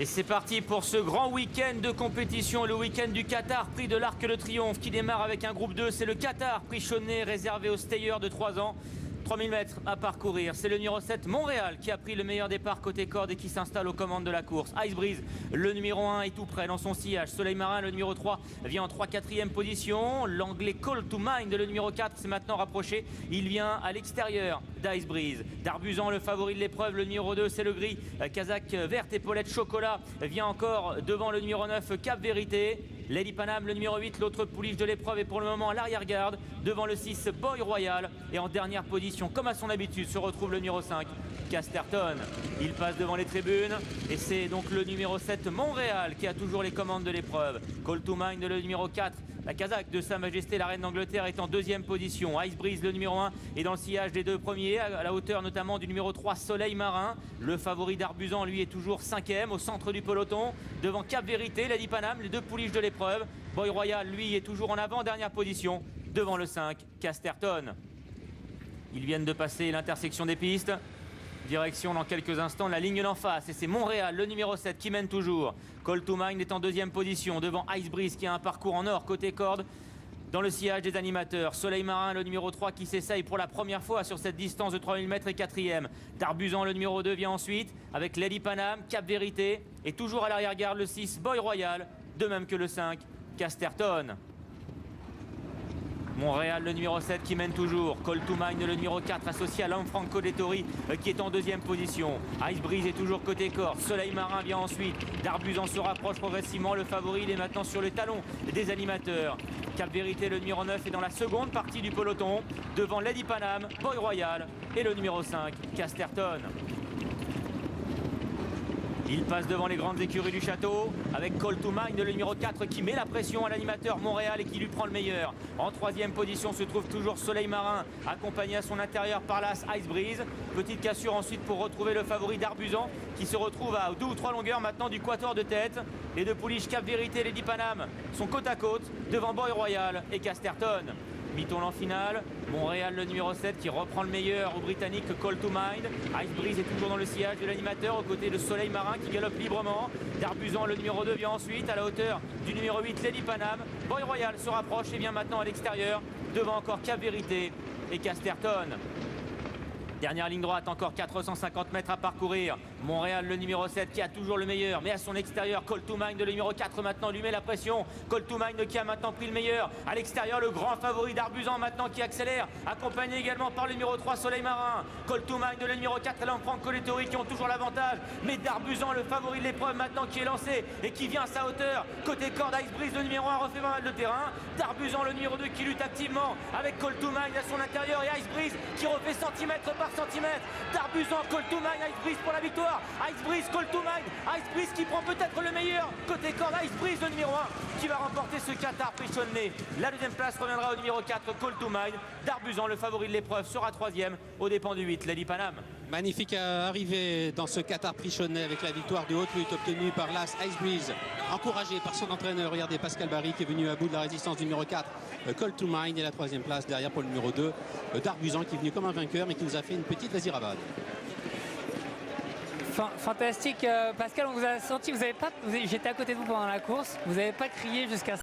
Et c'est parti pour ce grand week-end de compétition, le week-end du Qatar, prix de l'Arc de Triomphe qui démarre avec un groupe 2. C'est le Qatar, prix Chaunet, réservé aux stayers de 3 ans. 3000 mètres à parcourir. C'est le numéro 7, Montréal, qui a pris le meilleur départ côté corde et qui s'installe aux commandes de la course. Ice Breeze, le numéro 1 est tout près dans son sillage. Soleil Marin, le numéro 3, vient en 3-4e position. L'anglais Call to Mind, le numéro 4, s'est maintenant rapproché. Il vient à l'extérieur d'Ice Breeze. D'Arbuzan, le favori de l'épreuve, le numéro 2, c'est le gris. Kazakh verte, épaulette chocolat, vient encore devant le numéro 9, Cap Vérité. Lady Panam, le numéro 8, l'autre pouliche de l'épreuve, est pour le moment à l'arrière-garde, devant le 6, Boy Royal. Et en dernière position, comme à son habitude, se retrouve le numéro 5, Casterton. Il passe devant les tribunes et c'est donc le numéro 7, Montréal, qui a toujours les commandes de l'épreuve. Call to Mind, le numéro 4, la Kazakh de Sa Majesté la Reine d'Angleterre, est en 2e position. Ice Breeze, le numéro 1, est dans le sillage des 2 premiers, à la hauteur notamment du numéro 3, Soleil Marin. Le favori d'Arbuzan, lui, est toujours 5e, au centre du peloton, devant Cap Vérité, Lady Panam, les 2 pouliches de l'épreuve. Boy Royal, lui, est toujours en avant, dernière position, devant le 5, Casterton. Ils viennent de passer l'intersection des pistes. Direction dans quelques instants la ligne d'en face. Et c'est Montréal, le numéro 7, qui mène toujours. Call to Mind est en 2e position, devant Ice Breeze, qui a un parcours en or côté corde. Dans le sillage des animateurs, Soleil Marin, le numéro 3, qui s'essaye pour la première fois sur cette distance de 3000 mètres, est 4e. D'Arbuzan, le numéro 2, vient ensuite, avec Lady Panam, Cap Vérité. Et toujours à l'arrière-garde, le 6, Boy Royal, de même que le 5, Casterton. Montréal, le numéro 7, qui mène toujours. Call to Mind, le numéro 4, associé à Lanfranco Dettori, qui est en 2e position. Ice Breeze est toujours côté corde. Soleil Marin vient ensuite. D'Arbuzan se rapproche progressivement. Le favori, il est maintenant sur le talon des animateurs. Cap Vérité, le numéro 9, est dans la seconde partie du peloton, devant Lady Panam, Boy Royal et le numéro 5, Casterton. Il passe devant les grandes écuries du château avec Call to Mind, le numéro 4, qui met la pression à l'animateur Montréal et qui lui prend le meilleur. En 3e position se trouve toujours Soleil Marin, accompagné à son intérieur par l'As Ice Breeze. Petite cassure ensuite pour retrouver le favori d'Arbuzan, qui se retrouve à 2 ou 3 longueurs maintenant du quator de tête. Les 2 pouliches Cap Vérité et Lady Panam sont côte à côte devant Boy Royal et Casterton. Mi-tournant final, Montréal, le numéro 7, qui reprend le meilleur au Britannique Call to Mind. Ice Breeze est toujours dans le sillage de l'animateur aux côtés de Soleil Marin qui galope librement. D'Arbuzan, le numéro 2, vient ensuite à la hauteur du numéro 8, Lady Panam. Boy Royal se rapproche et vient maintenant à l'extérieur devant encore Cap Vérité et Casterton. Dernière ligne droite, encore 450 mètres à parcourir. Montréal, le numéro 7, qui a toujours le meilleur, mais à son extérieur, Call to Mind, le numéro 4, maintenant lui met la pression. Call to Mind qui a maintenant pris le meilleur. À l'extérieur, le grand favori d'Arbuzan maintenant qui accélère, accompagné également par le numéro 3, Soleil Marin. Call to Mind, le numéro 4, et Lanfranco Dettori qui ont toujours l'avantage. Mais d'Arbuzan, le favori de l'épreuve maintenant qui est lancé et qui vient à sa hauteur. Côté corde, Ice Breeze, le numéro 1, refait pas mal de terrain. D'Arbuzan, le numéro 2, qui lutte activement avec Call to Mind à son intérieur et Ice Breeze qui refait centimètre par centimètre. D'Arbuzan, Call to Mind, Ice Breeze pour la victoire. Ice Breeze, Call to Mind, Ice Breeze qui prend peut-être le meilleur. Côté corde, Ice Breeze, le numéro 1, qui va remporter ce Qatar prix Chaunet. La 2e place reviendra au numéro 4, Call to Mind. D'Arbuzan, le favori de l'épreuve, sera 3e aux dépens du 8, Lady Panam. Magnifique arrivée dans ce Qatar prix Chaunet avec la victoire de haute lutte obtenue par l'As Ice Breeze, encouragé par son entraîneur. Regardez Pascal Barry qui est venu à bout de la résistance du numéro 4, Call to Mind, et la 3e place derrière pour le numéro 2, d'Arbuzan, qui est venu comme un vainqueur mais qui nous a fait une petite Vazirabad. Fantastique, Pascal, on vous a senti, j'étais à côté de vous pendant la course, vous n'avez pas crié jusqu'à